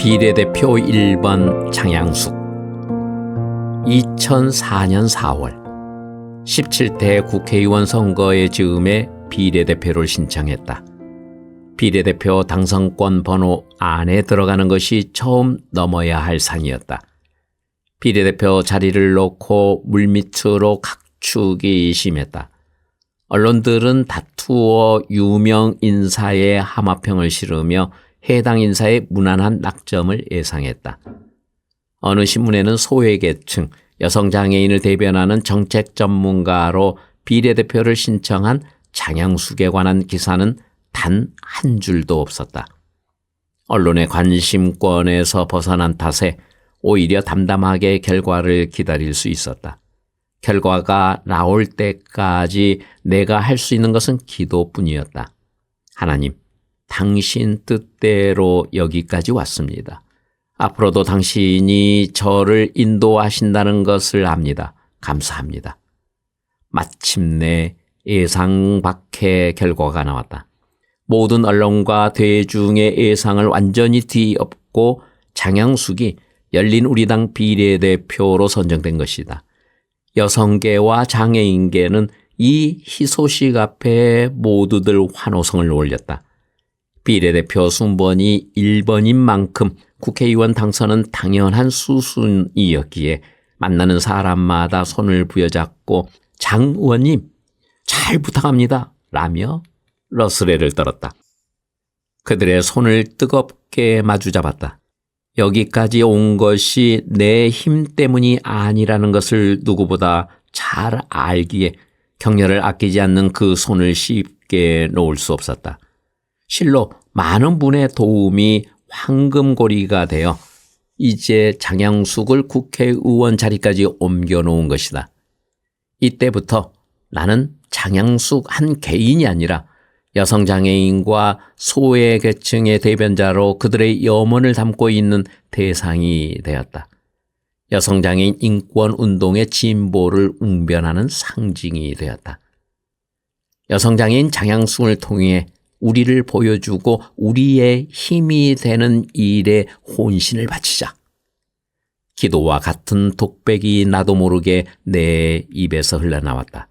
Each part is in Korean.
비례대표 1번 장양숙. 2004년 4월 17대 국회의원 선거의 즈음에 비례대표를 신청했다. 비례대표 당선권 번호 안에 들어가는 것이 처음 넘어야 할 상이었다. 비례대표 자리를 놓고 물밑으로 각축이 심했다. 언론들은 다투어 유명 인사의 하마평을 실으며 해당 인사의 무난한 낙점을 예상했다. 어느 신문에는 소외계층, 여성장애인을 대변하는 정책 전문가로 비례대표를 신청한 장양숙에 관한 기사는 단 한 줄도 없었다. 언론의 관심권에서 벗어난 탓에 오히려 담담하게 결과를 기다릴 수 있었다. 결과가 나올 때까지 내가 할 수 있는 것은 기도뿐이었다. 하나님, 당신 뜻대로 여기까지 왔습니다. 앞으로도 당신이 저를 인도하신다는 것을 압니다. 감사합니다. 마침내 예상 밖의 결과가 나왔다. 모든 언론과 대중의 예상을 완전히 뒤엎고 장양숙이 열린우리당 비례대표로 선정된 것이다. 여성계와 장애인계는 이 희소식 앞에 모두들 환호성을 올렸다. 비례대표 순번이 1번인 만큼 국회의원 당선은 당연한 수순이었기에 만나는 사람마다 손을 부여잡고 장 의원님 잘 부탁합니다 라며 러스레를 떨었다. 그들의 손을 뜨겁게 마주잡았다. 여기까지 온 것이 내 힘 때문이 아니라는 것을 누구보다 잘 알기에 격려를 아끼지 않는 그 손을 쉽게 놓을 수 없었다. 실로 많은 분의 도움이 황금고리가 되어 이제 장양숙을 국회의원 자리까지 옮겨놓은 것이다. 이때부터 나는 장양숙 한 개인이 아니라 여성장애인과 소외계층의 대변자로 그들의 염원을 담고 있는 대상이 되었다. 여성장애인 인권운동의 진보를 웅변하는 상징이 되었다. 여성장애인 장양숙을 통해 우리를 보여주고 우리의 힘이 되는 일에 혼신을 바치자. 기도와 같은 독백이 나도 모르게 내 입에서 흘러나왔다.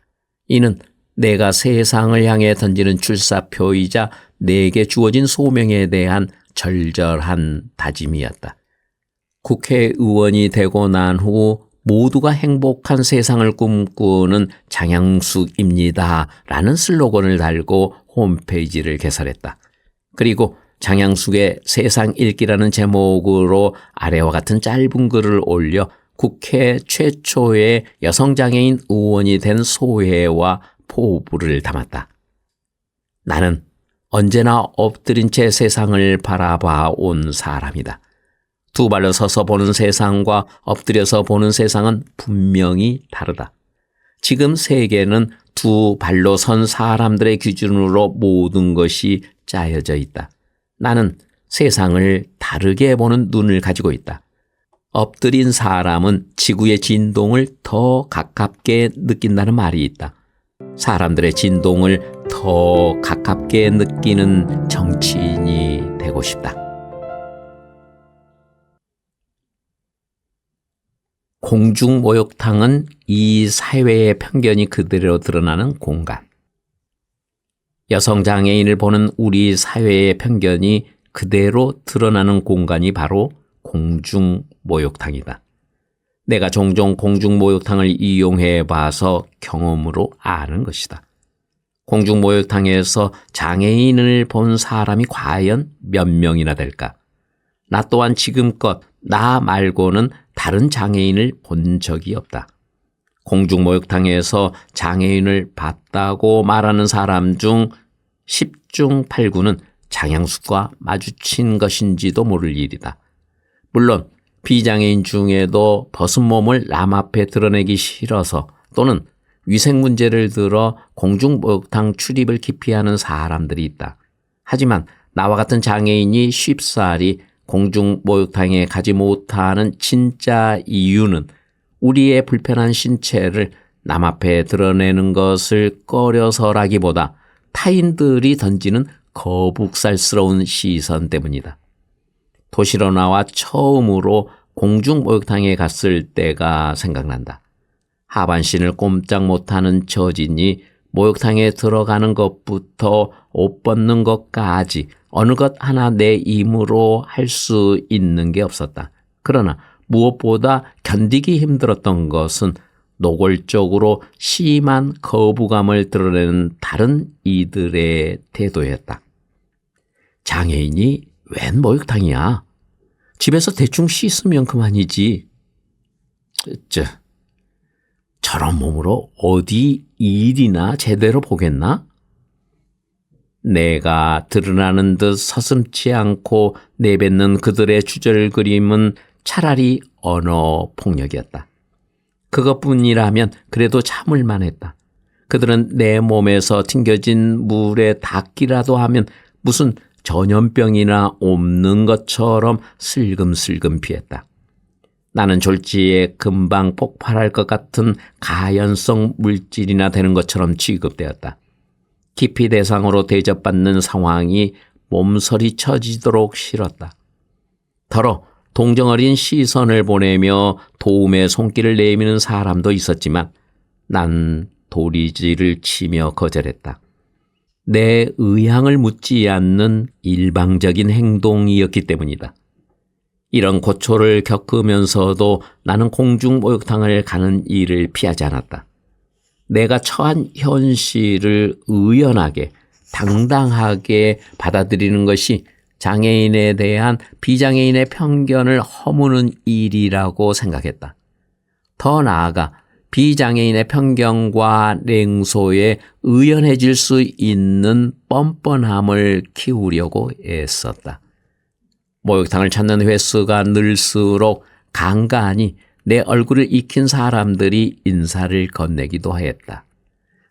이는 내가 세상을 향해 던지는 출사표이자 내게 주어진 소명에 대한 절절한 다짐이었다. 국회의원이 되고 난 후 모두가 행복한 세상을 꿈꾸는 장양숙입니다 라는 슬로건을 달고 홈페이지를 개설했다. 그리고 장양숙의 세상 읽기라는 제목으로 아래와 같은 짧은 글을 올려 국회 최초의 여성장애인 의원이 된 소회와 포부를 담았다. 나는 언제나 엎드린 채 세상을 바라봐 온 사람이다. 두 발로 서서 보는 세상과 엎드려서 보는 세상은 분명히 다르다. 지금 세계는 두 발로 선 사람들의 기준으로 모든 것이 짜여져 있다. 나는 세상을 다르게 보는 눈을 가지고 있다. 엎드린 사람은 지구의 진동을 더 가깝게 느낀다는 말이 있다. 사람들의 진동을 더 가깝게 느끼는 정치인이 되고 싶다. 공중목욕탕은 이 사회의 편견이 그대로 드러나는 공간. 여성장애인을 보는 우리 사회의 편견이 그대로 드러나는 공간이 바로 공중목욕탕이다. 내가 종종 공중목욕탕을 이용해 봐서 경험으로 아는 것이다. 공중목욕탕에서 장애인을 본 사람이 과연 몇 명이나 될까? 나 또한 지금껏 나 말고는 다른 장애인을 본 적이 없다. 공중목욕탕에서 장애인을 봤다고 말하는 사람 중 10중 8구는 장양숙과 마주친 것인지도 모를 일이다. 물론 비장애인 중에도 벗은 몸을 남 앞에 드러내기 싫어서 또는 위생 문제를 들어 공중목욕탕 출입을 기피하는 사람들이 있다. 하지만 나와 같은 장애인이 쉽사리 공중목욕탕에 가지 못하는 진짜 이유는 우리의 불편한 신체를 남 앞에 드러내는 것을 꺼려서라기보다 타인들이 던지는 거북살스러운 시선 때문이다. 도시로 나와 처음으로 공중목욕탕에 갔을 때가 생각난다. 하반신을 꼼짝 못하는 처진이 목욕탕에 들어가는 것부터 옷 벗는 것까지 어느 것 하나 내 힘으로 할 수 있는 게 없었다. 그러나 무엇보다 견디기 힘들었던 것은 노골적으로 심한 거부감을 드러내는 다른 이들의 태도였다. 장애인이 웬 목욕탕이야? 집에서 대충 씻으면 그만이지. 저런 몸으로 어디 일이나 제대로 보겠나? 내가 드러나는 듯 서슴지 않고 내뱉는 그들의 주절그림은 차라리 언어 폭력이었다. 그것뿐이라면 그래도 참을 만했다. 그들은 내 몸에서 튕겨진 물에 닿기라도 하면 무슨 전염병이나 옮는 것처럼 슬금슬금 피했다. 나는 졸지에 금방 폭발할 것 같은 가연성 물질이나 되는 것처럼 취급되었다. 기피 대상으로 대접받는 상황이 몸서리 쳐지도록 싫었다. 더러 동정어린 시선을 보내며 도움의 손길을 내미는 사람도 있었지만 난 도리지를 치며 거절했다. 내 의향을 묻지 않는 일방적인 행동이었기 때문이다. 이런 고초를 겪으면서도 나는 공중목욕탕을 가는 일을 피하지 않았다. 내가 처한 현실을 의연하게, 당당하게 받아들이는 것이 장애인에 대한 비장애인의 편견을 허무는 일이라고 생각했다. 더 나아가 비장애인의 편견과 냉소에 의연해질 수 있는 뻔뻔함을 키우려고 애썼다. 목욕탕을 찾는 횟수가 늘수록 간간히 내 얼굴을 익힌 사람들이 인사를 건네기도 했다.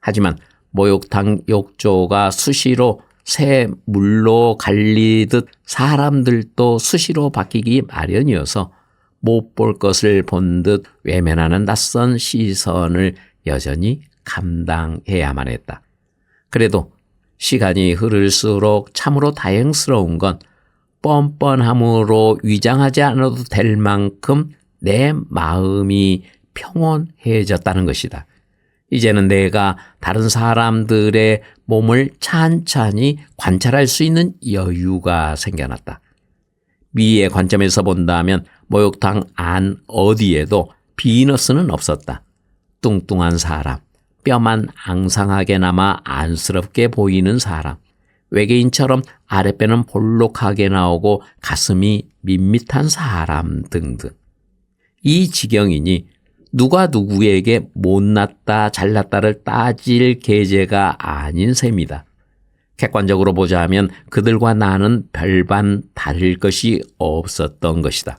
하지만 목욕탕 욕조가 수시로 새 물로 갈리듯 사람들도 수시로 바뀌기 마련이어서 못 볼 것을 본 듯 외면하는 낯선 시선을 여전히 감당해야만 했다. 그래도 시간이 흐를수록 참으로 다행스러운 건 뻔뻔함으로 위장하지 않아도 될 만큼 내 마음이 평온해졌다는 것이다. 이제는 내가 다른 사람들의 몸을 찬찬히 관찰할 수 있는 여유가 생겨났다. 미의 관점에서 본다면 목욕탕 안 어디에도 비너스는 없었다. 뚱뚱한 사람, 뼈만 앙상하게 남아 안쓰럽게 보이는 사람, 외계인처럼 아랫배는 볼록하게 나오고 가슴이 밋밋한 사람 등등. 이 지경이니 누가 누구에게 못났다 잘났다를 따질 계제가 아닌 셈이다. 객관적으로 보자면 그들과 나는 별반 다를 것이 없었던 것이다.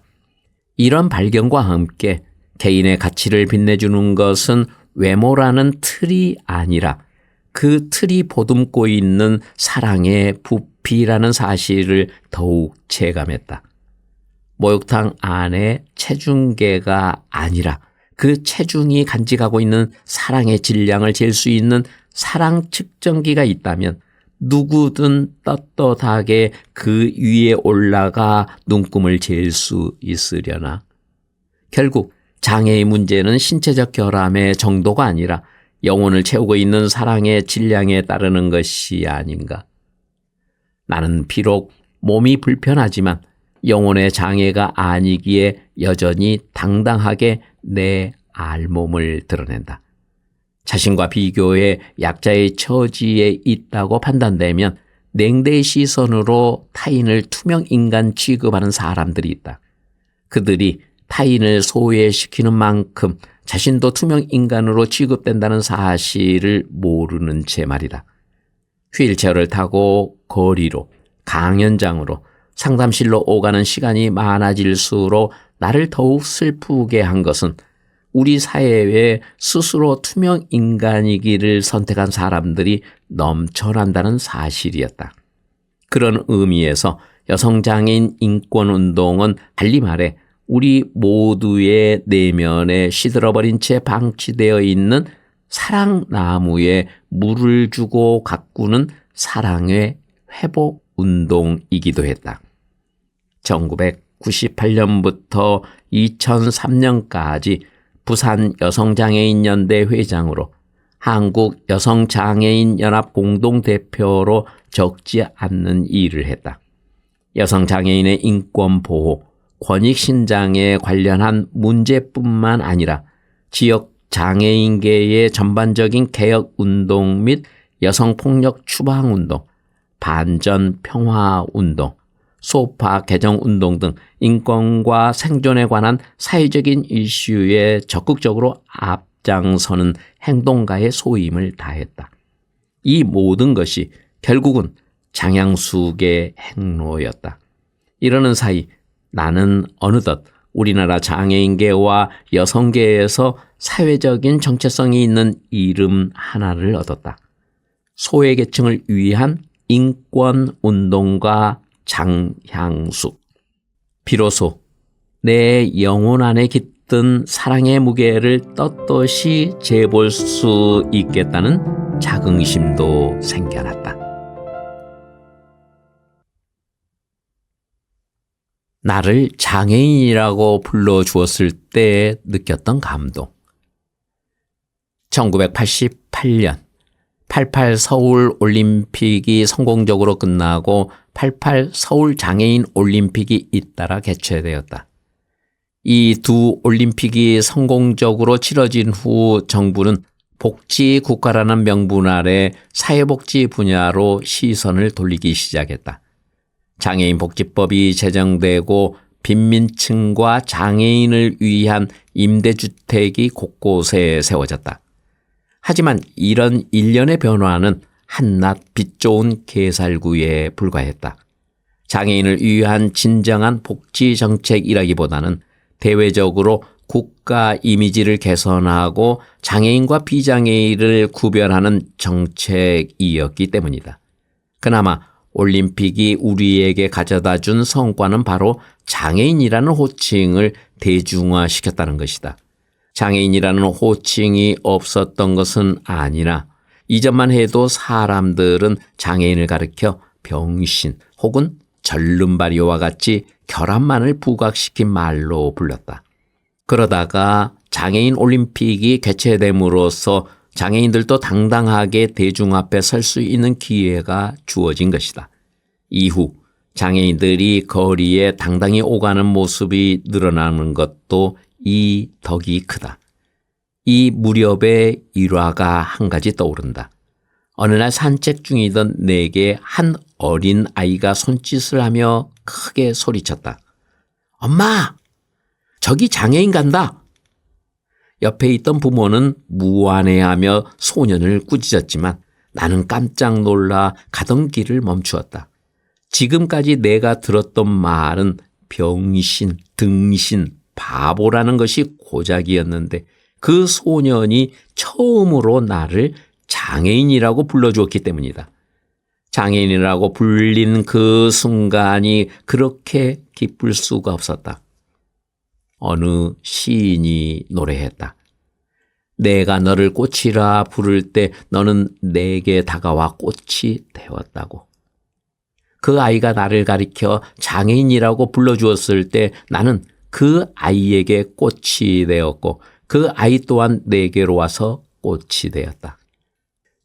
이런 발견과 함께 개인의 가치를 빛내주는 것은 외모라는 틀이 아니라 그 틀이 보듬고 있는 사랑의 부피라는 사실을 더욱 체감했다. 목욕탕 안에 체중계가 아니라 그 체중이 간직하고 있는 사랑의 질량을 잴 수 있는 사랑 측정기가 있다면 누구든 떳떳하게 그 위에 올라가 눈금을 잴 수 있으려나. 결국 장애의 문제는 신체적 결함의 정도가 아니라 영혼을 채우고 있는 사랑의 질량에 따르는 것이 아닌가. 나는 비록 몸이 불편하지만 영혼의 장애가 아니기에 여전히 당당하게 내 알몸을 드러낸다. 자신과 비교해 약자의 처지에 있다고 판단되면 냉대의 시선으로 타인을 투명 인간 취급하는 사람들이 있다. 그들이 타인을 소외시키는 만큼 자신도 투명 인간으로 취급된다는 사실을 모르는 채 말이다. 휠체어를 타고 거리로, 강연장으로, 상담실로 오가는 시간이 많아질수록 나를 더욱 슬프게 한 것은 우리 사회에 스스로 투명 인간이기를 선택한 사람들이 넘쳐난다는 사실이었다. 그런 의미에서 여성장애인 인권운동은 달리 말해 우리 모두의 내면에 시들어버린 채 방치되어 있는 사랑나무에 물을 주고 가꾸는 사랑의 회복운동이기도 했다. 1998년부터 2003년까지 부산 여성장애인연대 회장으로 한국 여성장애인연합 공동대표로 적지 않는 일을 했다. 여성장애인의 인권보호, 권익신장에 관련한 문제뿐만 아니라 지역 장애인계의 전반적인 개혁운동 및 여성폭력 추방운동, 반전평화운동, 소파 개정운동 등 인권과 생존에 관한 사회적인 이슈에 적극적으로 앞장서는 행동가의 소임을 다했다. 이 모든 것이 결국은 장양숙의 행로였다. 이러는 사이 나는 어느덧 우리나라 장애인계와 여성계에서 사회적인 정체성이 있는 이름 하나를 얻었다. 소외계층을 위한 인권운동가 장향숙. 비로소 내 영혼 안에 깃든 사랑의 무게를 떳떳이 재볼 수 있겠다는 자긍심도 생겨났다. 나를 장애인이라고 불러주었을 때 느꼈던 감동. 1988년 88 서울 올림픽이 성공적으로 끝나고 88 서울 장애인 올림픽이 잇따라 개최되었다. 이 두 올림픽이 성공적으로 치러진 후 정부는 복지국가라는 명분 아래 사회복지 분야로 시선을 돌리기 시작했다. 장애인 복지법이 제정되고 빈민층과 장애인을 위한 임대주택이 곳곳에 세워졌다. 하지만 이런 일련의 변화는 한낱 빛 좋은 개살구에 불과했다. 장애인을 위한 진정한 복지 정책이라기보다는 대외적으로 국가 이미지를 개선하고 장애인과 비장애인을 구별하는 정책이었기 때문이다. 그나마 올림픽이 우리에게 가져다 준 성과는 바로 장애인이라는 호칭을 대중화시켰다는 것이다. 장애인이라는 호칭이 없었던 것은 아니라 이전만 해도 사람들은 장애인을 가리켜 병신 혹은 절름발이와 같이 결함만을 부각시킨 말로 불렀다. 그러다가 장애인 올림픽이 개최됨으로써 장애인들도 당당하게 대중 앞에 설 수 있는 기회가 주어진 것이다. 이후 장애인들이 거리에 당당히 오가는 모습이 늘어나는 것도 이 덕이 크다. 이 무렵의 일화가 한 가지 떠오른다. 어느 날 산책 중이던 내게 한 어린 아이가 손짓을 하며 크게 소리쳤다. 엄마! 저기 장애인 간다! 옆에 있던 부모는 무안해하며 소년을 꾸짖었지만 나는 깜짝 놀라 가던 길을 멈추었다. 지금까지 내가 들었던 말은 병신, 등신, 바보라는 것이 고작이었는데 그 소년이 처음으로 나를 장애인이라고 불러주었기 때문이다. 장애인이라고 불린 그 순간이 그렇게 기쁠 수가 없었다. 어느 시인이 노래했다. 내가 너를 꽃이라 부를 때 너는 내게 다가와 꽃이 되었다고. 그 아이가 나를 가리켜 장애인이라고 불러주었을 때 나는 그 아이에게 꽃이 되었고 그 아이 또한 내게로 와서 꽃이 되었다.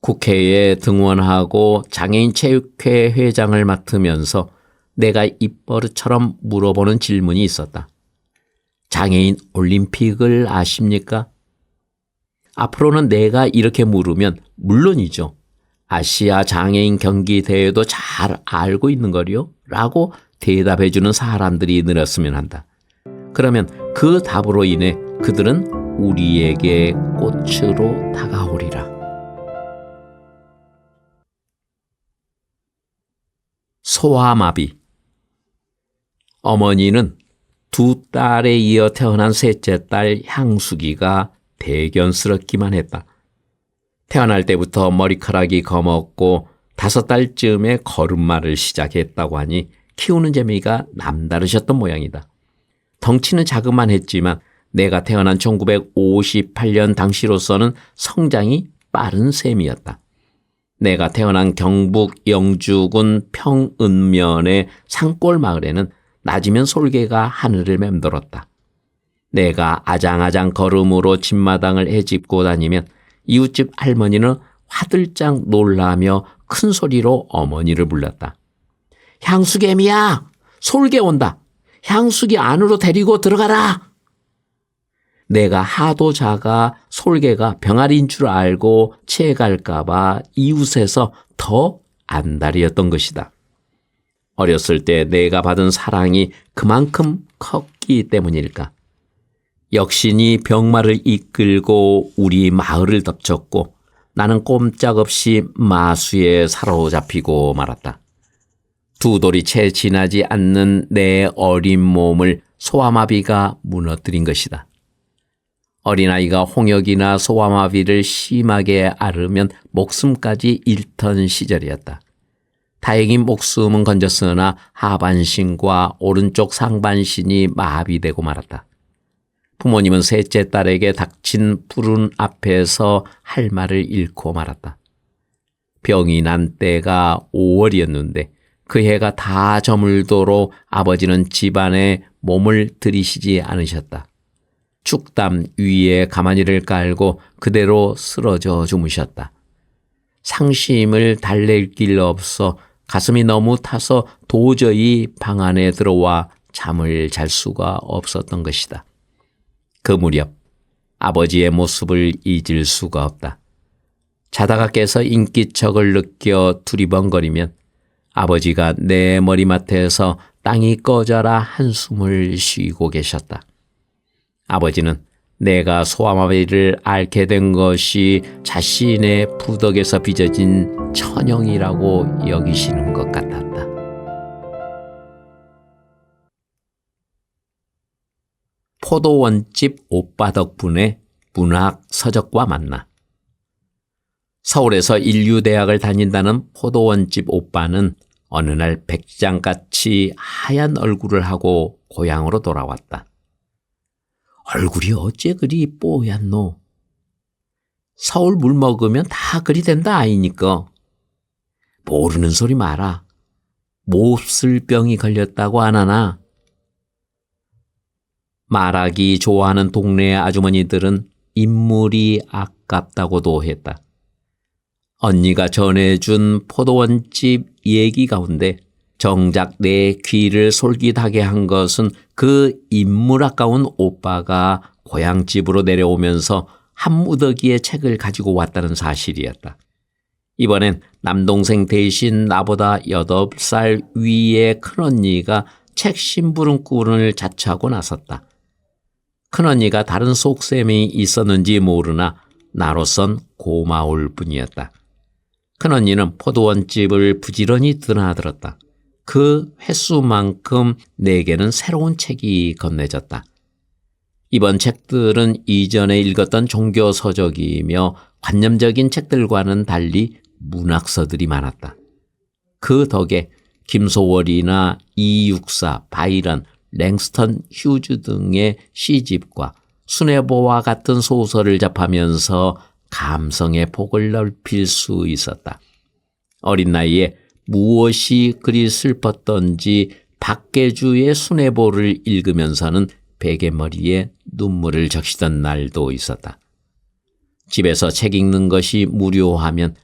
국회에 등원하고 장애인 체육회 회장을 맡으면서 내가 입버릇처럼 물어보는 질문이 있었다. 장애인 올림픽을 아십니까? 앞으로는 내가 이렇게 물으면 물론이죠. 아시아 장애인 경기 대회도 잘 알고 있는 거요? 라고 대답해주는 사람들이 늘었으면 한다. 그러면 그 답으로 인해 그들은 우리에게 꽃으로 다가오리라. 소아마비. 어머니는 두 딸에 이어 태어난 셋째 딸 향숙이가 대견스럽기만 했다. 태어날 때부터 머리카락이 검었고 5달쯤에 걸음마를 시작했다고 하니 키우는 재미가 남다르셨던 모양이다. 덩치는 자그만 했지만 내가 태어난 1958년 당시로서는 성장이 빠른 셈이었다. 내가 태어난 경북 영주군 평은면의 산골 마을에는 낮이면 솔개가 하늘을 맴돌았다. 내가 아장아장 걸음으로 집마당을 헤집고 다니면 이웃집 할머니는 화들짝 놀라며 큰 소리로 어머니를 불렀다. 향수개미야! 솔개 온다! 향수기 안으로 데리고 들어가라! 내가 하도 작아 솔개가 병아리인 줄 알고 체갈까봐 이웃에서 더 안달이었던 것이다. 어렸을 때 내가 받은 사랑이 그만큼 컸기 때문일까? 역신이 병마를 이끌고 우리 마을을 덮쳤고 나는 꼼짝없이 마수에 사로잡히고 말았다. 두 돌이 채 지나지 않는 내 어린 몸을 소아마비가 무너뜨린 것이다. 어린아이가 홍역이나 소아마비를 심하게 앓으면 목숨까지 잃던 시절이었다. 다행히 목숨은 건졌으나 하반신과 오른쪽 상반신이 마비되고 말았다. 부모님은 셋째 딸에게 닥친 불운 앞에서 할 말을 잃고 말았다. 병이 난 때가 5월이었는데 그 해가 다 저물도록 아버지는 집안에 몸을 들이시지 않으셨다. 축담 위에 가마니를 깔고 그대로 쓰러져 주무셨다. 상심을 달랠 길 없어 가슴이 너무 타서 도저히 방 안에 들어와 잠을 잘 수가 없었던 것이다. 그 무렵 아버지의 모습을 잊을 수가 없다. 자다가 깨서 인기척을 느껴 두리번거리면 아버지가 내 머리맡에서 땅이 꺼져라 한숨을 쉬고 계셨다. 아버지는 내가 소아마비를 앓게 된 것이 자신의 부덕에서 빚어진 천형이라고 여기시는 것 같았다. 포도원집 오빠 덕분에 문학 서적과 만나. 서울에서 인류대학을 다닌다는 포도원집 오빠는 어느 날 백장같이 하얀 얼굴을 하고 고향으로 돌아왔다. 얼굴이 어째 그리 뽀얗노? 서울 물 먹으면 다 그리 된다 아이니까. 모르는 소리 마라. 몹쓸 병이 걸렸다고 안 하나? 말하기 좋아하는 동네 아주머니들은 인물이 아깝다고도 했다. 언니가 전해준 포도원집 얘기 가운데 정작 내 귀를 솔깃하게 한 것은 그 인물 아까운 오빠가 고향집으로 내려오면서 한 무더기의 책을 가지고 왔다는 사실이었다. 이번엔 남동생 대신 나보다 8살 위의 큰언니가 책 심부름꾼을 자처하고 나섰다. 큰언니가 다른 속셈이 있었는지 모르나 나로선 고마울 뿐이었다. 큰언니는 포도원집을 부지런히 드나들었다. 그 횟수만큼 내게는 새로운 책이 건네졌다. 이번 책들은 이전에 읽었던 종교서적이며 관념적인 책들과는 달리 문학서들이 많았다. 그 덕에 김소월이나 이육사, 바이런, 랭스턴 휴즈 등의 시집과 순애보와 같은 소설을 접하면서 감성의 폭을 넓힐 수 있었다. 어린 나이에 무엇이 그리 슬펐던지 박계주의 순애보를 읽으면서는 베개머리에 눈물을 적시던 날도 있었다. 집에서 책 읽는 것이 무료하면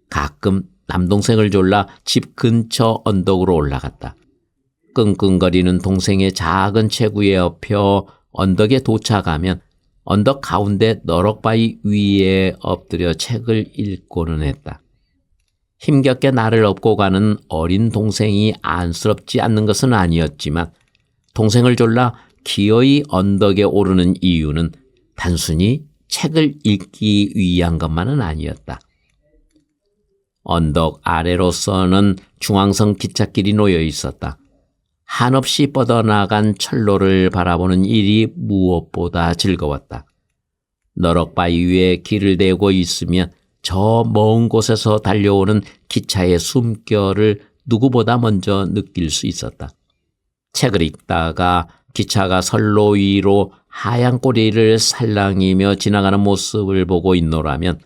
가끔 남동생을 졸라 집 근처 언덕으로 올라갔다. 끙끙거리는 동생의 작은 체구에 엎여 언덕에 도착하면 언덕 가운데 너럭바위 위에 엎드려 책을 읽고는 했다. 힘겹게 나를 업고 가는 어린 동생이 안쓰럽지 않는 것은 아니었지만 동생을 졸라 기어이 언덕에 오르는 이유는 단순히 책을 읽기 위한 것만은 아니었다. 언덕 아래로서는 중앙선 기찻길이 놓여 있었다. 한없이 뻗어나간 철로를 바라보는 일이 무엇보다 즐거웠다. 너럭바위 위에 길을 대고 있으면 저 먼 곳에서 달려오는 기차의 숨결을 누구보다 먼저 느낄 수 있었다. 책을 읽다가 기차가 선로 위로 하얀 꼬리를 살랑이며 지나가는 모습을 보고 있노라면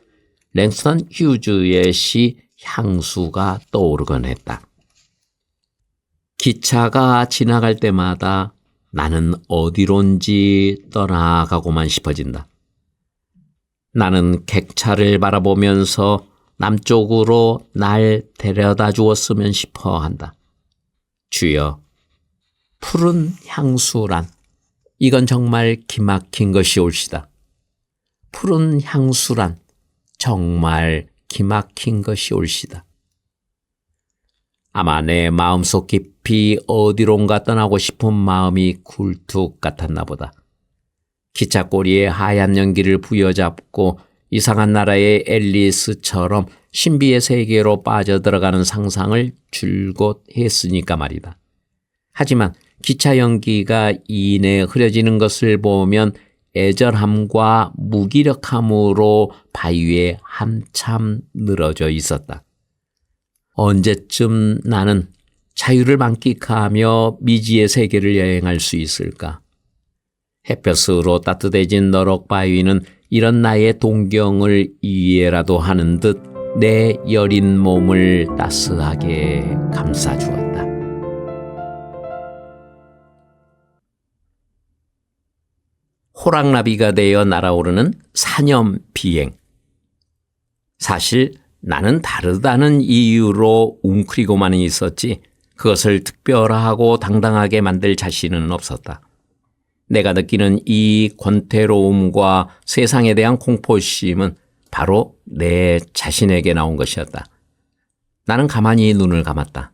랭스턴 휴즈의 시 향수가 떠오르곤 했다. 기차가 지나갈 때마다 나는 어디론지 떠나가고만 싶어진다. 나는 객차를 바라보면서 남쪽으로 날 데려다 주었으면 싶어 한다. 주여, 푸른 향수란 이건 정말 기막힌 것이 옳시다. 푸른 향수란 정말 기막힌 것이 옳시다. 아마 내 마음속 깊이 어디론가 떠나고 싶은 마음이 굴뚝 같았나 보다. 기차 꼬리에 하얀 연기를 부여잡고 이상한 나라의 앨리스처럼 신비의 세계로 빠져들어가는 상상을 줄곧 했으니까 말이다. 하지만 기차 연기가 이내 흐려지는 것을 보면 애절함과 무기력함으로 바위에 한참 늘어져 있었다. 언제쯤 나는 자유를 만끽하며 미지의 세계를 여행할 수 있을까? 햇볕으로 따뜻해진 너럭 바위는 이런 나의 동경을 이해라도 하는 듯 내 여린 몸을 따스하게 감싸주었다. 호랑나비가 되어 날아오르는 사념비행. 사실 나는 다르다는 이유로 웅크리고만 있었지 그것을 특별하고 당당하게 만들 자신은 없었다. 내가 느끼는 이 권태로움과 세상에 대한 공포심은 바로 내 자신에게 나온 것이었다. 나는 가만히 눈을 감았다.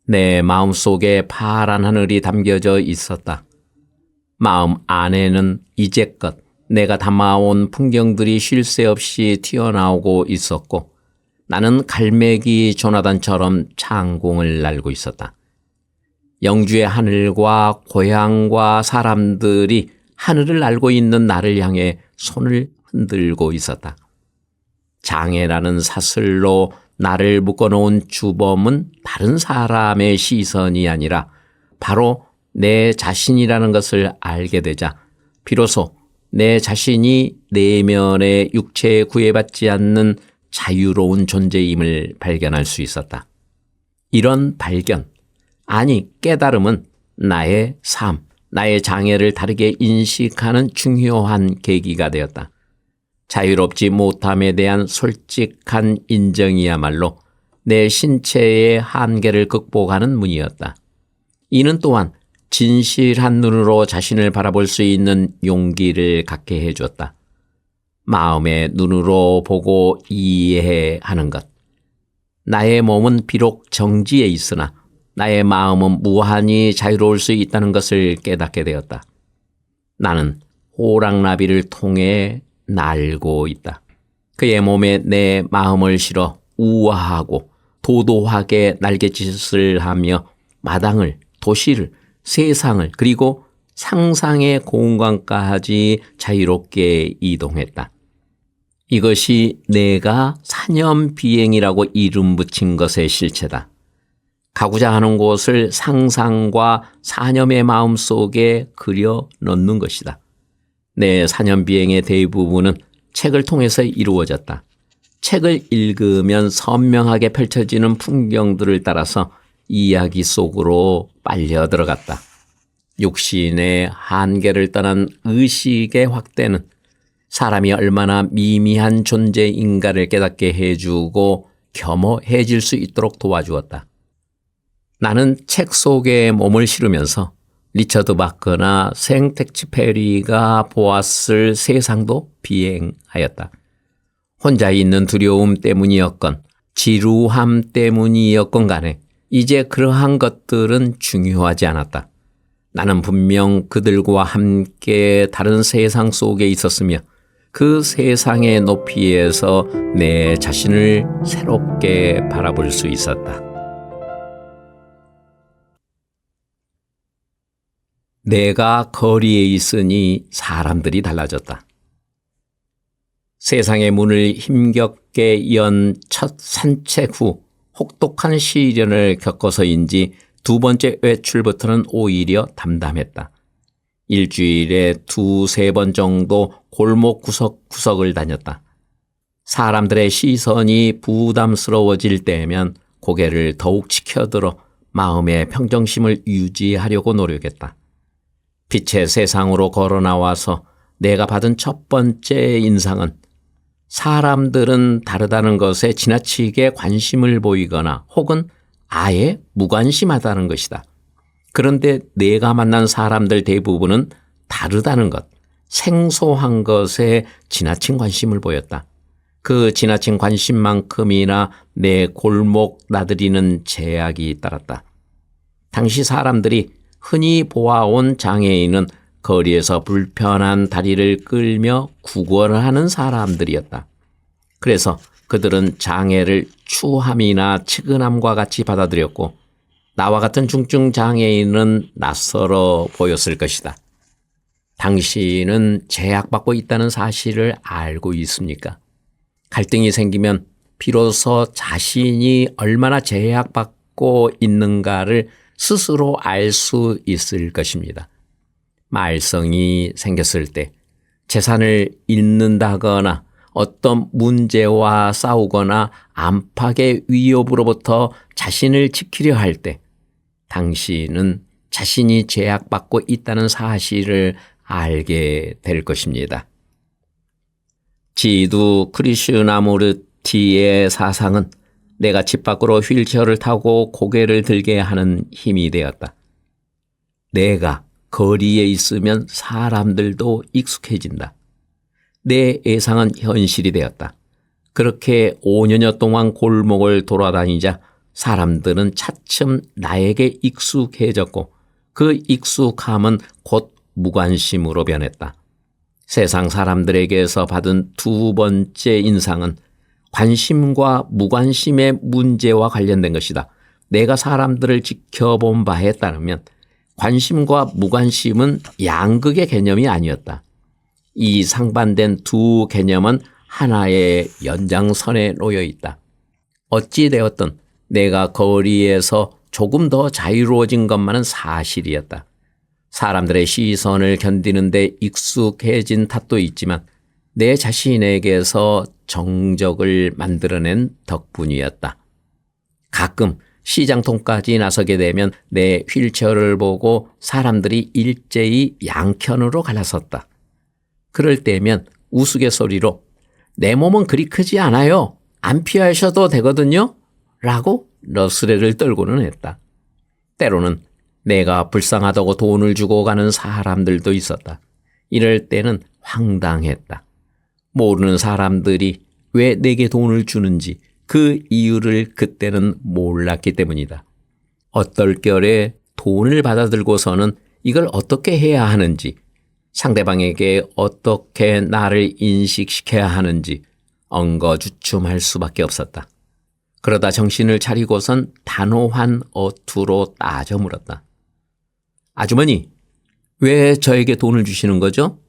내 마음속에 파란 하늘이 담겨져 있었다. 마음 안에는 이제껏 내가 담아온 풍경들이 쉴 새 없이 튀어나오고 있었고 나는 갈매기 조나단처럼 창공을 날고 있었다. 영주의 하늘과 고향과 사람들이 하늘을 날고 있는 나를 향해 손을 흔들고 있었다. 장애라는 사슬로 나를 묶어놓은 주범은 다른 사람의 시선이 아니라 바로 내 자신이라는 것을 알게 되자 비로소 내 자신이 내면의 육체에 구애받지 않는 자유로운 존재임을 발견할 수 있었다. 이런 발견, 아니 깨달음은 나의 삶, 나의 장애를 다르게 인식하는 중요한 계기가 되었다. 자유롭지 못함에 대한 솔직한 인정이야말로 내 신체의 한계를 극복하는 문이었다. 이는 또한 진실한 눈으로 자신을 바라볼 수 있는 용기를 갖게 해주었다. 마음의 눈으로 보고 이해하는 것. 나의 몸은 비록 정지해 있으나 나의 마음은 무한히 자유로울 수 있다는 것을 깨닫게 되었다. 나는 호랑나비를 통해 날고 있다. 그의 몸에 내 마음을 실어 우아하고 도도하게 날갯짓을 하며 마당을, 도시를, 세상을 그리고 상상의 공간까지 자유롭게 이동했다. 이것이 내가 사념비행이라고 이름 붙인 것의 실체다. 가고자 하는 곳을 상상과 사념의 마음속에 그려 넣는 것이다. 내 사념비행의 대부분은 책을 통해서 이루어졌다. 책을 읽으면 선명하게 펼쳐지는 풍경들을 따라서 이야기 속으로 빨려 들어갔다. 육신의 한계를 떠난 의식의 확대는 사람이 얼마나 미미한 존재인가를 깨닫게 해주고 겸허해질 수 있도록 도와주었다. 나는 책 속에 몸을 실으면서 리처드 바크나 생텍쥐페리가 보았을 세상도 비행하였다. 혼자 있는 두려움 때문이었건 지루함 때문이었건 간에 이제 그러한 것들은 중요하지 않았다. 나는 분명 그들과 함께 다른 세상 속에 있었으며 그 세상의 높이에서 내 자신을 새롭게 바라볼 수 있었다. 내가 거리에 있으니 사람들이 달라졌다. 세상의 문을 힘겹게 연 첫 산책 후 혹독한 시련을 겪어서인지 두 번째 외출부터는 오히려 담담했다. 일주일에 2-3번 정도 골목 구석구석을 다녔다. 사람들의 시선이 부담스러워질 때면 고개를 더욱 치켜들어 마음의 평정심을 유지하려고 노력했다. 빛의 세상으로 걸어 나와서 내가 받은 첫 번째 인상은 사람들은 다르다는 것에 지나치게 관심을 보이거나 혹은 아예 무관심하다는 것이다. 그런데 내가 만난 사람들 대부분은 다르다는 것, 생소한 것에 지나친 관심을 보였다. 그 지나친 관심만큼이나 내 골목 나들이는 제약이 따랐다. 당시 사람들이 흔히 보아온 장애인은 거리에서 불편한 다리를 끌며 구걸을 하는 사람들이었다. 그래서 그들은 장애를 추함이나 측은함과 같이 받아들였고 나와 같은 중증 장애인은 낯설어 보였을 것이다. 당신은 제약받고 있다는 사실을 알고 있습니까? 갈등이 생기면 비로소 자신이 얼마나 제약받고 있는가를 스스로 알 수 있을 것입니다. 말썽이 생겼을 때, 재산을 잃는다거나 어떤 문제와 싸우거나 안팎의 위협으로부터 자신을 지키려 할 때, 당신은 자신이 제약받고 있다는 사실을 알게 될 것입니다. 지두 크리슈나무르티의 사상은 내가 집 밖으로 휠체어를 타고 고개를 들게 하는 힘이 되었다. 내가 거리에 있으면 사람들도 익숙해진다. 내 예상은 현실이 되었다. 그렇게 5년여 동안 골목을 돌아다니자 사람들은 차츰 나에게 익숙해졌고 그 익숙함은 곧 무관심으로 변했다. 세상 사람들에게서 받은 두 번째 인상은 관심과 무관심의 문제와 관련된 것이다. 내가 사람들을 지켜본 바에 따르면 관심과 무관심은 양극의 개념이 아니었다. 이 상반된 두 개념은 하나의 연장선에 놓여 있다. 어찌되었든 내가 거리에서 조금 더 자유로워진 것만은 사실이었다. 사람들의 시선을 견디는 데 익숙해진 탓도 있지만 내 자신에게서 정적을 만들어낸 덕분이었다. 가끔 시장통까지 나서게 되면 내 휠체어를 보고 사람들이 일제히 양편으로 갈라섰다. 그럴 때면 우스갯소리로 내 몸은 그리 크지 않아요. 안 피하셔도 되거든요. 라고 너스레를 떨고는 했다. 때로는 내가 불쌍하다고 돈을 주고 가는 사람들도 있었다. 이럴 때는 황당했다. 모르는 사람들이 왜 내게 돈을 주는지 그 이유를 그때는 몰랐기 때문이다. 어떨결에 돈을 받아들고서는 이걸 어떻게 해야 하는지, 상대방에게 어떻게 나를 인식시켜야 하는지 엉거주춤할 수밖에 없었다. 그러다 정신을 차리고선 단호한 어투로 따져 물었다. 아주머니, 왜 저에게 돈을 주시는 거죠?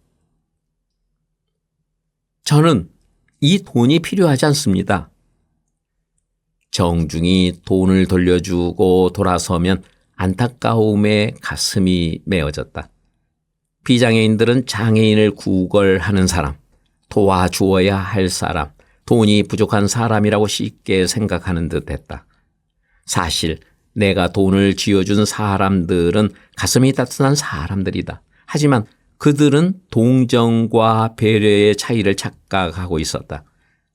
저는 이 돈이 필요하지 않습니다. 정중히 돈을 돌려주고 돌아서면 안타까움에 가슴이 메어졌다. 비장애인들은 장애인을 구걸하는 사람, 도와주어야 할 사람, 돈이 부족한 사람이라고 쉽게 생각하는 듯했다. 사실 내가 돈을 쥐어준 사람들은 가슴이 따뜻한 사람들이다. 하지만 그들은 동정과 배려의 차이를 착각하고 있었다.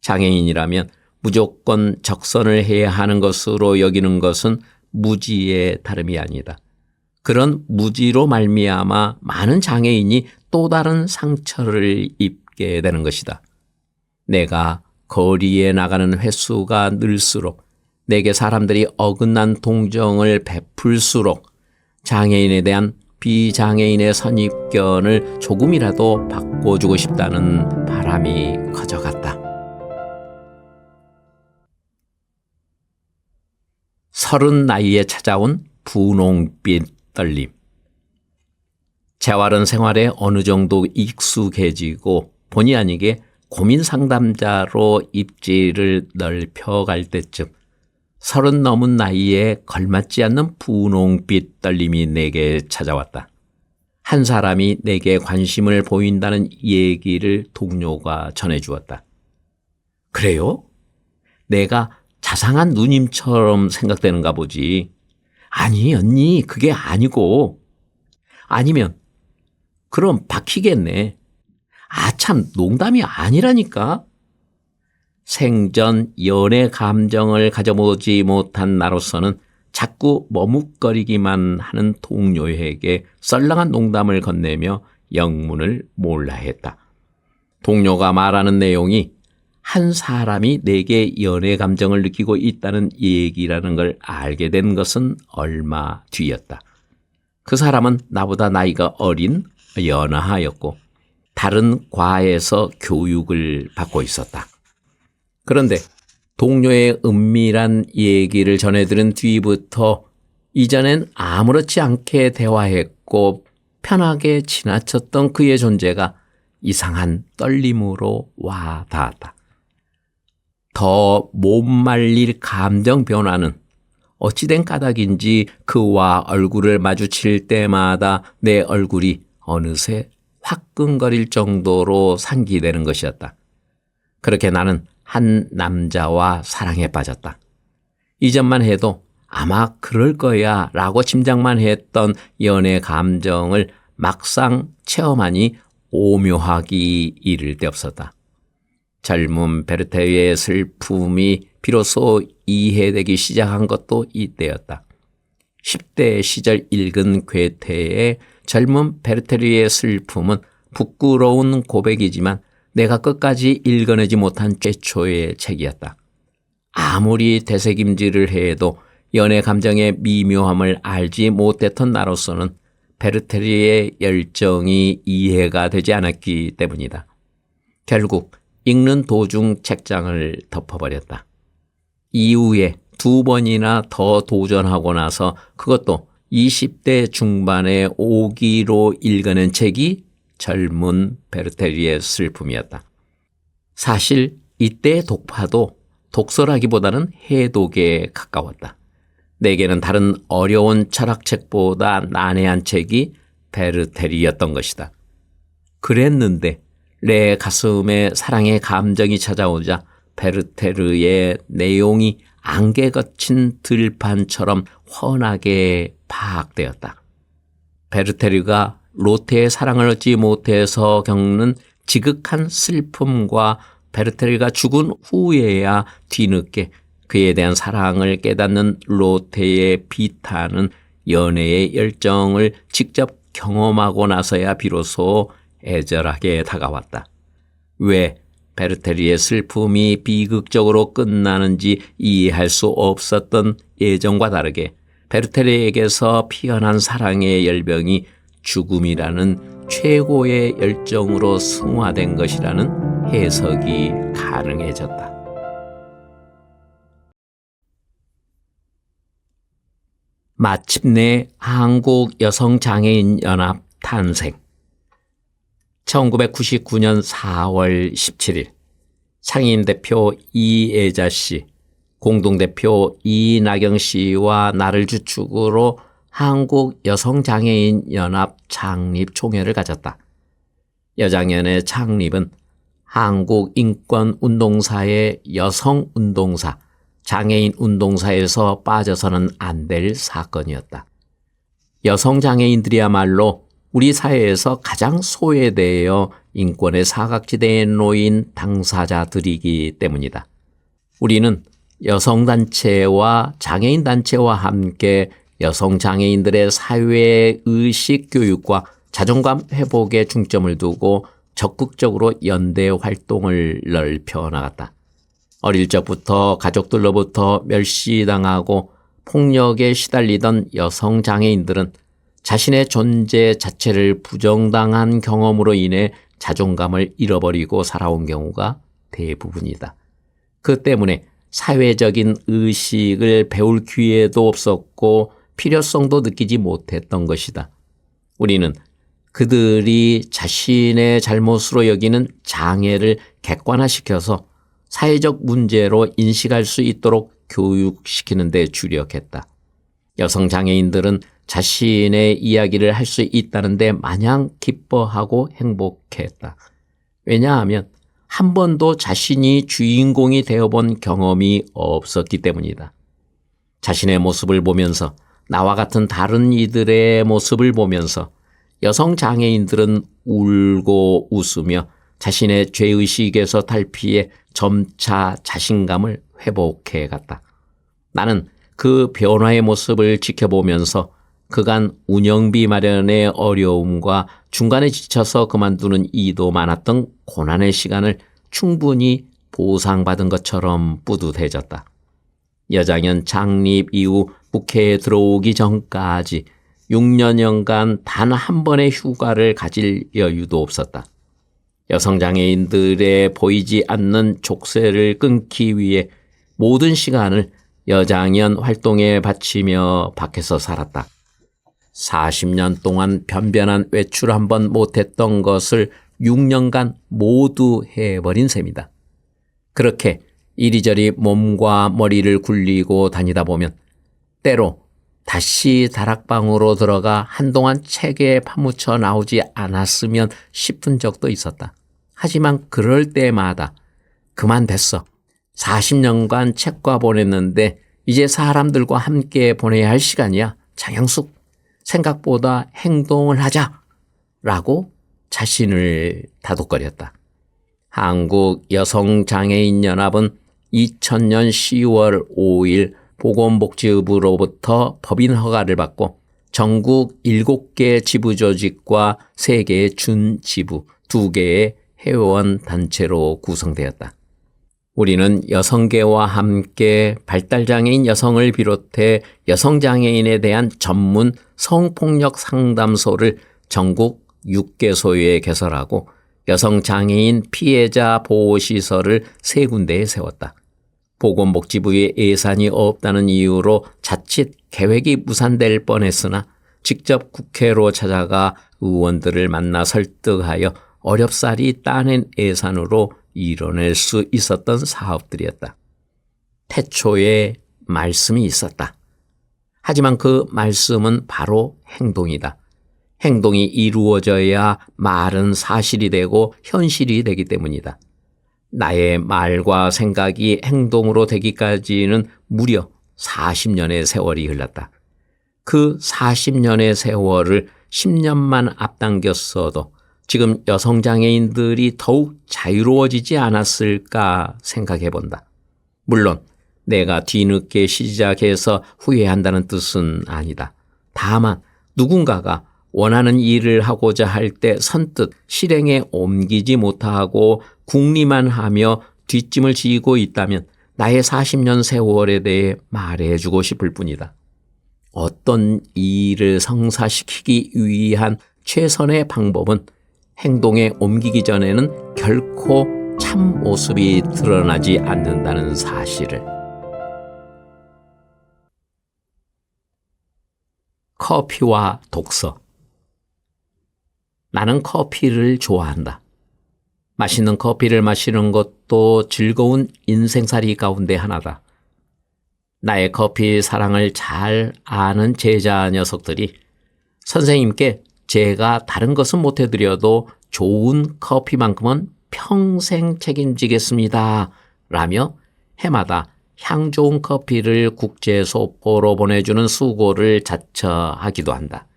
장애인이라면 무조건 적선을 해야 하는 것으로 여기는 것은 무지의 다름이 아니다. 그런 무지로 말미암아 많은 장애인이 또 다른 상처를 입게 되는 것이다. 내가 거리에 나가는 횟수가 늘수록 내게 사람들이 어긋난 동정을 베풀수록 장애인에 대한 비장애인의 선입견을 조금이라도 바꿔주고 싶다는 바람이 커져갔다. 30 나이에 찾아온 분홍빛 떨림. 재활은 생활에 어느 정도 익숙해지고 본의 아니게 고민 상담자로 입지를 넓혀갈 때쯤 30 넘은 나이에 걸맞지 않는 분홍빛 떨림이 내게 찾아왔다. 한 사람이 내게 관심을 보인다는 얘기를 동료가 전해주었다. 그래요? 내가 자상한 누님처럼 생각되는가 보지. 아니, 언니, 그게 아니고. 아니면, 그럼 박히겠네. 아, 참, 농담이 아니라니까. 생전 연애 감정을 가져보지 못한 나로서는 자꾸 머뭇거리기만 하는 동료에게 썰렁한 농담을 건네며 영문을 몰라 했다. 동료가 말하는 내용이 한 사람이 내게 연애 감정을 느끼고 있다는 얘기라는 걸 알게 된 것은 얼마 뒤였다. 그 사람은 나보다 나이가 어린 연하였고 다른 과에서 교육을 받고 있었다. 그런데 동료의 은밀한 얘기를 전해들은 뒤부터 이전엔 아무렇지 않게 대화했고 편하게 지나쳤던 그의 존재가 이상한 떨림으로 와 닿았다. 더 못 말릴 감정 변화는 어찌된 까닭인지 그와 얼굴을 마주칠 때마다 내 얼굴이 어느새 화끈거릴 정도로 상기되는 것이었다. 그렇게 나는 한 남자와 사랑에 빠졌다. 이전만 해도 아마 그럴 거야 라고 짐작만 했던 연애 감정을 막상 체험하니 오묘하기 이를 데 없었다. 젊은 베르테르의 슬픔이 비로소 이해되기 시작한 것도 이때였다. 10대 시절 읽은 괴테의 젊은 베르테르의 슬픔은 부끄러운 고백이지만 내가 끝까지 읽어내지 못한 최초의 책이었다. 아무리 되새김질을 해도 연애 감정의 미묘함을 알지 못했던 나로서는 베르테르의 열정이 이해가 되지 않았기 때문이다. 결국 읽는 도중 책장을 덮어버렸다. 이후에 2번이나 더 도전하고 나서 그것도 20대 중반의 오기로 읽어낸 책이 젊은 베르테르의 슬픔이었다. 사실 이때의 독파도 독서라기보다는 해독에 가까웠다. 내게는 다른 어려운 철학책보다 난해한 책이 베르테르였던 것이다. 그랬는데 내 가슴에 사랑의 감정이 찾아오자 베르테르의 내용이 안개 거친 들판처럼 훤하게 파악되었다. 베르테르가 로테의 사랑을 얻지 못해서 겪는 지극한 슬픔과 베르테르가 죽은 후에야 뒤늦게 그에 대한 사랑을 깨닫는 로테의 비탄은 연애의 열정을 직접 경험하고 나서야 비로소 애절하게 다가왔다. 왜 베르테르의 슬픔이 비극적으로 끝나는지 이해할 수 없었던 예전과 다르게 베르테르에게서 피어난 사랑의 열병이 죽음이라는 최고의 열정으로 승화된 것이라는 해석이 가능해졌다. 마침내 한국여성장애인연합 탄생. 1999년 4월 17일 상임대표 이애자 씨, 공동대표 이나경 씨와 나를 주축으로 한국여성장애인연합 창립 총회를 가졌다. 여장연의 창립은 한국인권운동사의 여성운동사, 장애인운동사에서 빠져서는 안 될 사건이었다. 여성장애인들이야말로 우리 사회에서 가장 소외되어 인권의 사각지대에 놓인 당사자들이기 때문이다. 우리는 여성단체와 장애인단체와 함께 여성장애인들의 사회의식 교육과 자존감 회복에 중점을 두고 적극적으로 연대 활동을 넓혀 나갔다. 어릴 적부터 가족들로부터 멸시당하고 폭력에 시달리던 여성장애인들은 자신의 존재 자체를 부정당한 경험으로 인해 자존감을 잃어버리고 살아온 경우가 대부분이다. 그 때문에 사회적인 의식을 배울 기회도 없었고 필요성도 느끼지 못했던 것이다. 우리는 그들이 자신의 잘못으로 여기는 장애를 객관화시켜서 사회적 문제로 인식할 수 있도록 교육시키는 데 주력했다. 여성장애인들은 자신의 이야기를 할 수 있다는 데 마냥 기뻐하고 행복했다. 왜냐하면 한 번도 자신이 주인공이 되어본 경험이 없었기 때문이다. 자신의 모습을 보면서 나와 같은 다른 이들의 모습을 보면서 여성 장애인들은 울고 웃으며 자신의 죄의식에서 탈피해 점차 자신감을 회복해 갔다. 나는 그 변화의 모습을 지켜보면서 그간 운영비 마련의 어려움과 중간에 지쳐서 그만두는 이도 많았던 고난의 시간을 충분히 보상받은 것처럼 뿌듯해졌다. 여장년 창립 이후 국회에 들어오기 전까지 6년여간 단 한 번의 휴가를 가질 여유도 없었다. 여성장애인들의 보이지 않는 족쇄를 끊기 위해 모든 시간을 여장년 활동에 바치며 밖에서 살았다. 40년 동안 변변한 외출 한 번 못했던 것을 6년간 모두 해버린 셈이다. 그렇게 이리저리 몸과 머리를 굴리고 다니다 보면 때로 다시 다락방으로 들어가 한동안 책에 파묻혀 나오지 않았으면 싶은 적도 있었다. 하지만 그럴 때마다 그만 됐어. 40년간 책과 보냈는데 이제 사람들과 함께 보내야 할 시간이야. 장영숙, 생각보다 행동을 하자. 라고 자신을 다독거렸다. 한국여성장애인연합은 2000년 10월 5일 보건복지부로부터 법인 허가를 받고 전국 7개 지부조직과 3개의 준지부, 2개의 회원단체로 구성되었다. 우리는 여성계와 함께 발달장애인 여성을 비롯해 여성장애인에 대한 전문 성폭력 상담소를 전국 6개소에 개설하고 여성장애인 피해자 보호시설을 3군데에 세웠다. 보건복지부에 예산이 없다는 이유로 자칫 계획이 무산될 뻔했으나 직접 국회로 찾아가 의원들을 만나 설득하여 어렵사리 따낸 예산으로 이뤄낼 수 있었던 사업들이었다. 태초에 말씀이 있었다. 하지만 그 말씀은 바로 행동이다. 행동이 이루어져야 말은 사실이 되고 현실이 되기 때문이다. 나의 말과 생각이 행동으로 되기까지는 무려 40년의 세월이 흘렀다. 그 40년의 세월을 10년만 앞당겼어도 지금 여성장애인들이 더욱 자유로워지지 않았을까 생각해 본다. 물론 내가 뒤늦게 시작해서 후회한다는 뜻은 아니다. 다만 누군가가 원하는 일을 하고자 할 때 선뜻 실행에 옮기지 못하고 궁리만 하며 뒷짐을 지고 있다면 나의 40년 세월에 대해 말해주고 싶을 뿐이다. 어떤 일을 성사시키기 위한 최선의 방법은 행동에 옮기기 전에는 결코 참 모습이 드러나지 않는다는 사실을. 커피와 독서. 나는 커피를 좋아한다. 맛있는 커피를 마시는 것도 즐거운 인생살이 가운데 하나다. 나의 커피 사랑을 잘 아는 제자 녀석들이 선생님께 제가 다른 것은 못해드려도 좋은 커피만큼은 평생 책임지겠습니다. 라며 해마다 향 좋은 커피를 국제소포로 보내주는 수고를 자처하기도 한다.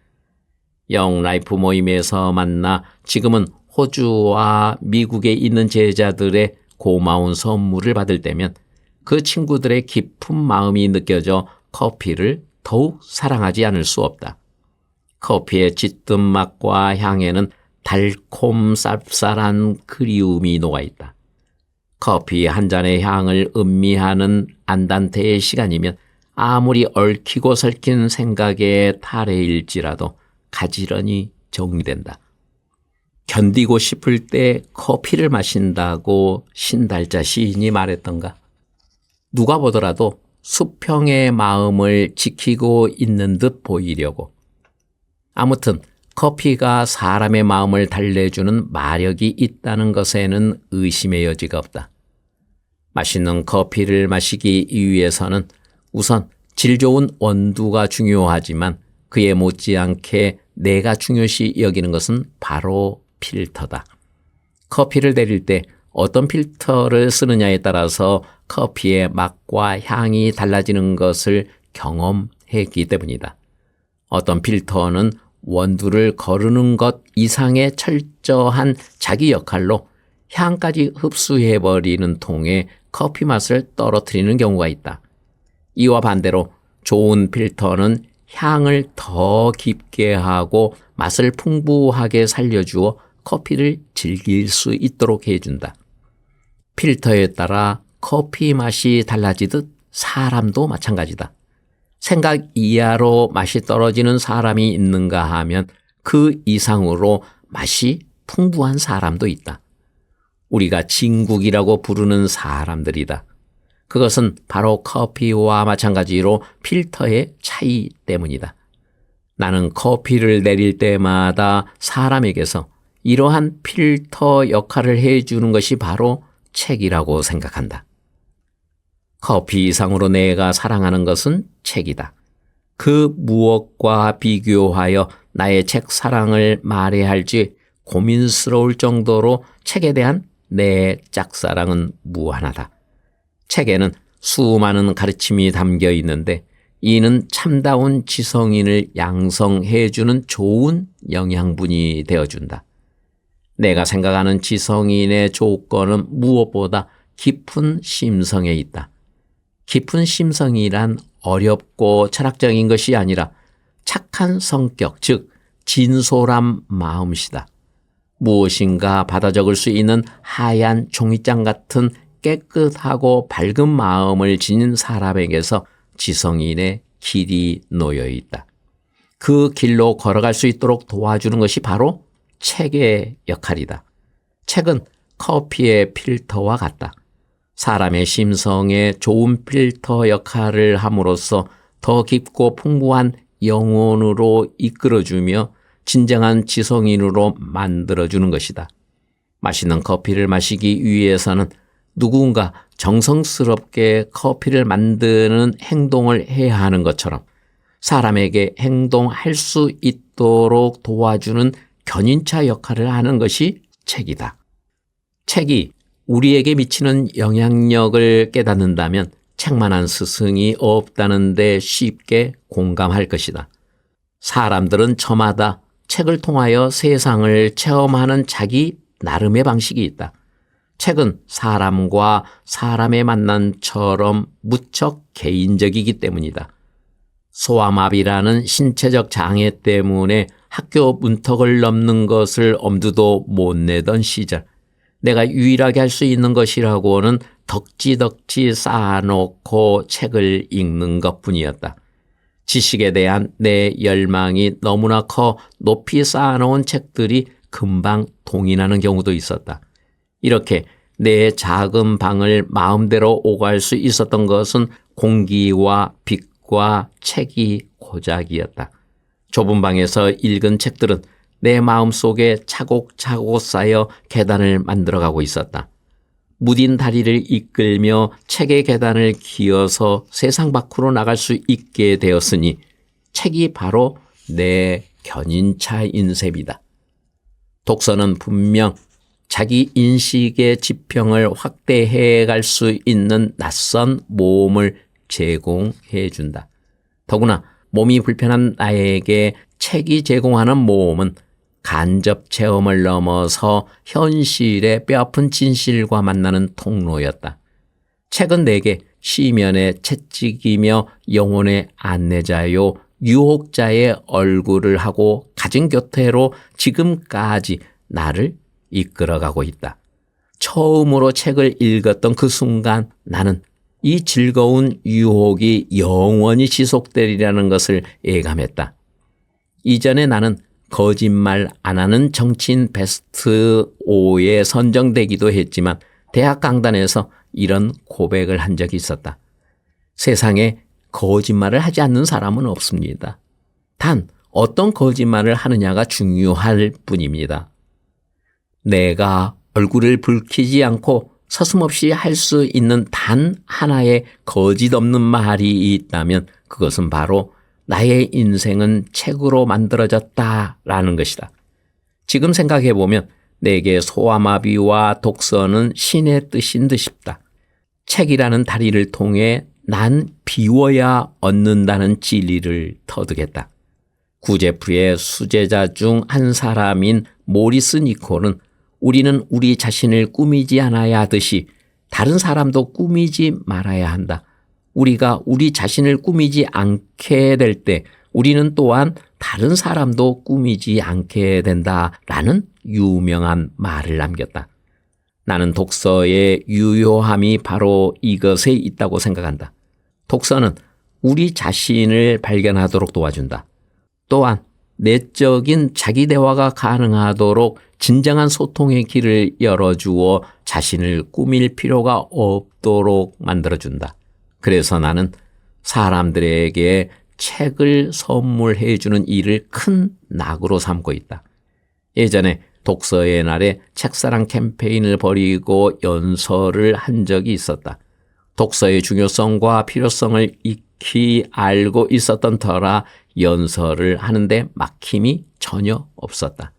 영라이프 모임에서 만나 지금은 호주와 미국에 있는 제자들의 고마운 선물을 받을 때면 그 친구들의 깊은 마음이 느껴져 커피를 더욱 사랑하지 않을 수 없다. 커피의 짙은 맛과 향에는 달콤 쌉쌀한 그리움이 녹아있다. 커피 한 잔의 향을 음미하는 안단테의 시간이면 아무리 얽히고 설킨 생각의 탈해일지라도 가지런히 정리된다. 견디고 싶을 때 커피를 마신다고 신달자 시인이 말했던가. 누가 보더라도 수평의 마음을 지키고 있는 듯 보이려고. 아무튼 커피가 사람의 마음을 달래주는 마력이 있다는 것에는 의심의 여지가 없다. 맛있는 커피를 마시기 위해서는 우선 질 좋은 원두가 중요하지만 그에 못지않게 내가 중요시 여기는 것은 바로 필터다. 커피를 내릴 때 어떤 필터를 쓰느냐에 따라서 커피의 맛과 향이 달라지는 것을 경험했기 때문이다. 어떤 필터는 원두를 거르는 것 이상의 철저한 자기 역할로 향까지 흡수해버리는 통에 커피 맛을 떨어뜨리는 경우가 있다. 이와 반대로 좋은 필터는 향을 더 깊게 하고 맛을 풍부하게 살려주어 커피를 즐길 수 있도록 해준다. 필터에 따라 커피 맛이 달라지듯 사람도 마찬가지다. 생각 이하로 맛이 떨어지는 사람이 있는가 하면 그 이상으로 맛이 풍부한 사람도 있다. 우리가 진국이라고 부르는 사람들이다. 그것은 바로 커피와 마찬가지로 필터의 차이 때문이다. 나는 커피를 내릴 때마다 사람에게서 이러한 필터 역할을 해주는 것이 바로 책이라고 생각한다. 커피 이상으로 내가 사랑하는 것은 책이다. 그 무엇과 비교하여 나의 책 사랑을 말해야 할지 고민스러울 정도로 책에 대한 내 짝사랑은 무한하다. 책에는 수많은 가르침이 담겨 있는데 이는 참다운 지성인을 양성해주는 좋은 영양분이 되어준다. 내가 생각하는 지성인의 조건은 무엇보다 깊은 심성에 있다. 깊은 심성이란 어렵고 철학적인 것이 아니라 착한 성격, 즉 진솔한 마음이다. 무엇인가 받아 적을 수 있는 하얀 종이장 같은 깨끗하고 밝은 마음을 지닌 사람에게서 지성인의 길이 놓여 있다. 그 길로 걸어갈 수 있도록 도와주는 것이 바로 책의 역할이다. 책은 커피의 필터와 같다. 사람의 심성에 좋은 필터 역할을 함으로써 더 깊고 풍부한 영혼으로 이끌어주며 진정한 지성인으로 만들어주는 것이다. 맛있는 커피를 마시기 위해서는 누군가 정성스럽게 커피를 만드는 행동을 해야 하는 것처럼 사람에게 행동할 수 있도록 도와주는 견인차 역할을 하는 것이 책이다. 책이 우리에게 미치는 영향력을 깨닫는다면 책만한 스승이 없다는 데 쉽게 공감할 것이다. 사람들은 저마다 책을 통하여 세상을 체험하는 자기 나름의 방식이 있다. 책은 사람과 사람의 만남처럼 무척 개인적이기 때문이다. 소아마비라는 신체적 장애 때문에 학교 문턱을 넘는 것을 엄두도 못 내던 시절, 내가 유일하게 할 수 있는 것이라고는 덕지덕지 쌓아놓고 책을 읽는 것뿐이었다. 지식에 대한 내 열망이 너무나 커 높이 쌓아놓은 책들이 금방 동인하는 경우도 있었다. 이렇게 내 작은 방을 마음대로 오갈 수 있었던 것은 공기와 빛과 책이 고작이었다. 좁은 방에서 읽은 책들은 내 마음속에 차곡차곡 쌓여 계단을 만들어가고 있었다. 무딘 다리를 이끌며 책의 계단을 기어서 세상 밖으로 나갈 수 있게 되었으니 책이 바로 내 견인차인 셈이다. 독서는 분명 자기 인식의 지평을 확대해 갈 수 있는 낯선 모험을 제공해 준다. 더구나 몸이 불편한 나에게 책이 제공하는 모험은 간접 체험을 넘어서 현실의 뼈아픈 진실과 만나는 통로였다. 책은 내게 시면의 채찍이며 영혼의 안내자요 유혹자의 얼굴을 하고 가진 곁으로 지금까지 나를 이끌어가고 있다. 처음으로 책을 읽었던 그 순간 나는 이 즐거운 유혹이 영원히 지속되리라는 것을 예감했다. 이전에 나는 거짓말 안 하는 정치인 베스트 5에 선정되기도 했지만 대학 강단에서 이런 고백을 한 적이 있었다. 세상에 거짓말을 하지 않는 사람은 없습니다. 단 어떤 거짓말을 하느냐가 중요할 뿐입니다. 내가 얼굴을 붉히지 않고 서슴없이 할 수 있는 단 하나의 거짓 없는 말이 있다면 그것은 바로 나의 인생은 책으로 만들어졌다라는 것이다. 지금 생각해보면 내게 소아마비와 독서는 신의 뜻인 듯 싶다. 책이라는 다리를 통해 난 비워야 얻는다는 진리를 터득했다. 구제프의 수제자 중 한 사람인 모리스 니콜은 우리는 우리 자신을 꾸미지 않아야 하듯이 다른 사람도 꾸미지 말아야 한다. 우리가 우리 자신을 꾸미지 않게 될 때 우리는 또한 다른 사람도 꾸미지 않게 된다라는 유명한 말을 남겼다. 나는 독서의 유효함이 바로 이것에 있다고 생각한다. 독서는 우리 자신을 발견하도록 도와준다. 또한 내적인 자기 대화가 가능하도록 진정한 소통의 길을 열어주어 자신을 꾸밀 필요가 없도록 만들어준다. 그래서 나는 사람들에게 책을 선물해 주는 일을 큰 낙으로 삼고 있다. 예전에 독서의 날에 책사랑 캠페인을 벌이고 연설을 한 적이 있었다. 독서의 중요성과 필요성을 익히 알고 있었던 터라 연설을 하는데 막힘이 전혀 없었다.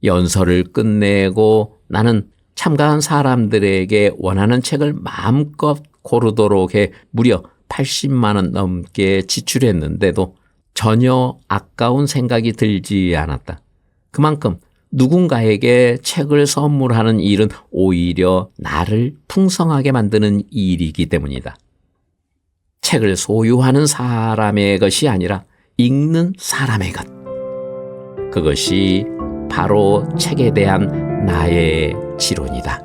연설을 끝내고 나는 참가한 사람들에게 원하는 책을 마음껏 고르도록 해 무려 80만 원 넘게 지출했는데도 전혀 아까운 생각이 들지 않았다. 그만큼 누군가에게 책을 선물하는 일은 오히려 나를 풍성하게 만드는 일이기 때문이다. 책을 소유하는 사람의 것이 아니라 읽는 사람의 것. 그것이 바로 책에 대한 나의 지론이다.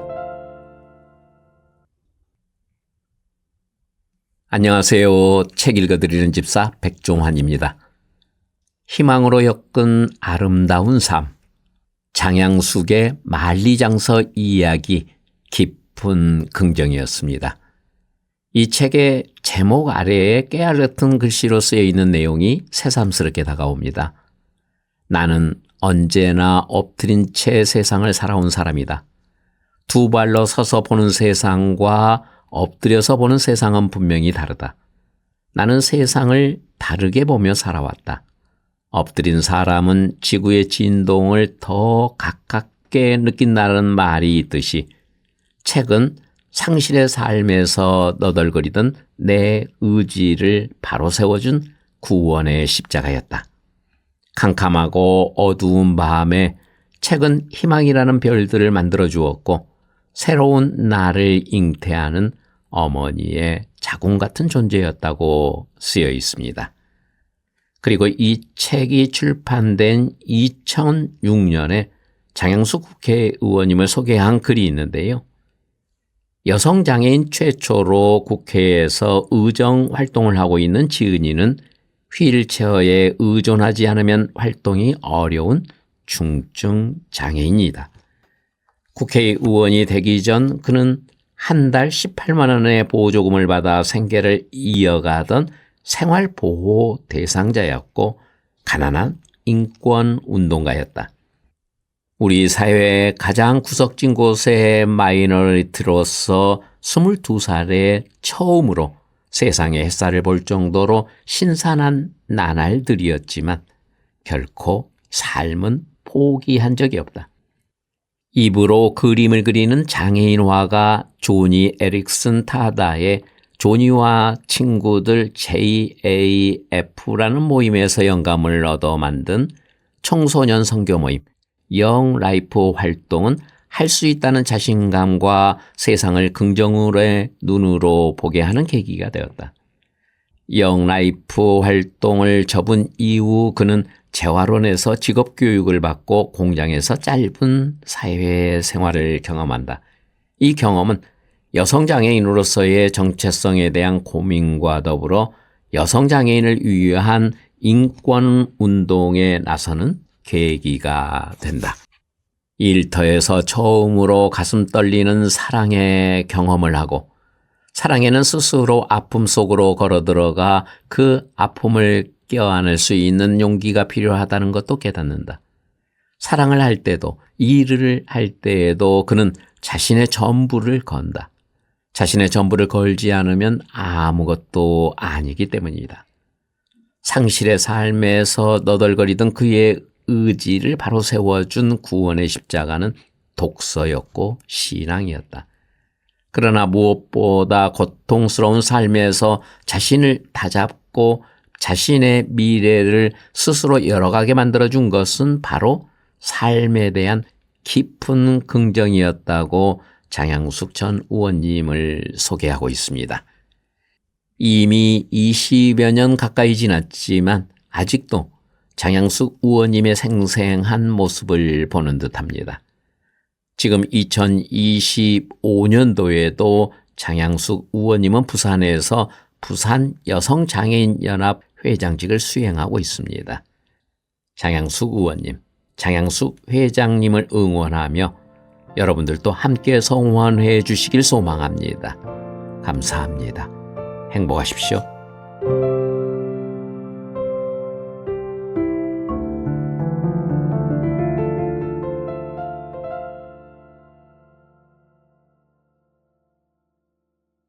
안녕하세요. 책 읽어드리는 집사 백종환입니다. 희망으로 엮은 아름다운 삶. 장양숙의 만리장서 이야기 깊은 긍정이었습니다. 이 책의 제목 아래에 깨알 같은 글씨로 쓰여 있는 내용이 새삼스럽게 다가옵니다. 나는 언제나 엎드린 채 세상을 살아온 사람이다. 두 발로 서서 보는 세상과 엎드려서 보는 세상은 분명히 다르다. 나는 세상을 다르게 보며 살아왔다. 엎드린 사람은 지구의 진동을 더 가깝게 느낀다는 말이 있듯이 책은 상실의 삶에서 너덜거리던 내 의지를 바로 세워준 구원의 십자가였다. 캄캄하고 어두운 밤에 책은 희망이라는 별들을 만들어 주었고 새로운 나를 잉태하는 어머니의 자궁 같은 존재였다고 쓰여 있습니다. 그리고 이 책이 출판된 2006년에 장양숙 국회의원님을 소개한 글이 있는데요. 여성장애인 최초로 국회에서 의정 활동을 하고 있는 지은이는 휠체어에 의존하지 않으면 활동이 어려운 중증 장애인이다. 국회의원이 되기 전 그는 한 달 18만 원의 보조금을 받아 생계를 이어가던 생활보호 대상자였고 가난한 인권운동가였다. 우리 사회의 가장 구석진 곳의 마이너리티로서 22살에 처음으로 세상의 햇살을 볼 정도로 신선한 나날들이었지만 결코 삶은 포기한 적이 없다. 입으로 그림을 그리는 장애인 화가 조니 에릭슨 타다의 조니와 친구들 JAF라는 모임에서 영감을 얻어 만든 청소년 선교 모임 영 라이프 활동은 할 수 있다는 자신감과 세상을 긍정의 눈으로 보게 하는 계기가 되었다. 영 라이프 활동을 접은 이후 그는 재활원에서 직업교육을 받고 공장에서 짧은 사회생활을 경험한다. 이 경험은 여성장애인으로서의 정체성에 대한 고민과 더불어 여성장애인을 위한 인권운동에 나서는 계기가 된다. 일터에서 처음으로 가슴 떨리는 사랑의 경험을 하고 사랑에는 스스로 아픔 속으로 걸어들어가 그 아픔을 껴안을 수 있는 용기가 필요하다는 것도 깨닫는다. 사랑을 할 때도 일을 할 때에도 그는 자신의 전부를 건다. 자신의 전부를 걸지 않으면 아무것도 아니기 때문이다. 상실의 삶에서 너덜거리던 그의 의지를 바로 세워준 구원의 십자가는 독서였고 신앙이었다. 그러나 무엇보다 고통스러운 삶에서 자신을 다잡고 자신의 미래를 스스로 열어가게 만들어준 것은 바로 삶에 대한 깊은 긍정이었다고 장양숙 전 의원님을 소개하고 있습니다. 이미 20여 년 가까이 지났지만 아직도 장양숙 의원님의 생생한 모습을 보는 듯합니다. 지금 2025년도에도 장양숙 의원님은 부산에서 부산 여성장애인연합 회장직을 수행하고 있습니다. 장양숙 의원님, 장양숙 회장님을 응원하며 여러분들도 함께 성원해 주시길 소망합니다. 감사합니다. 행복하십시오.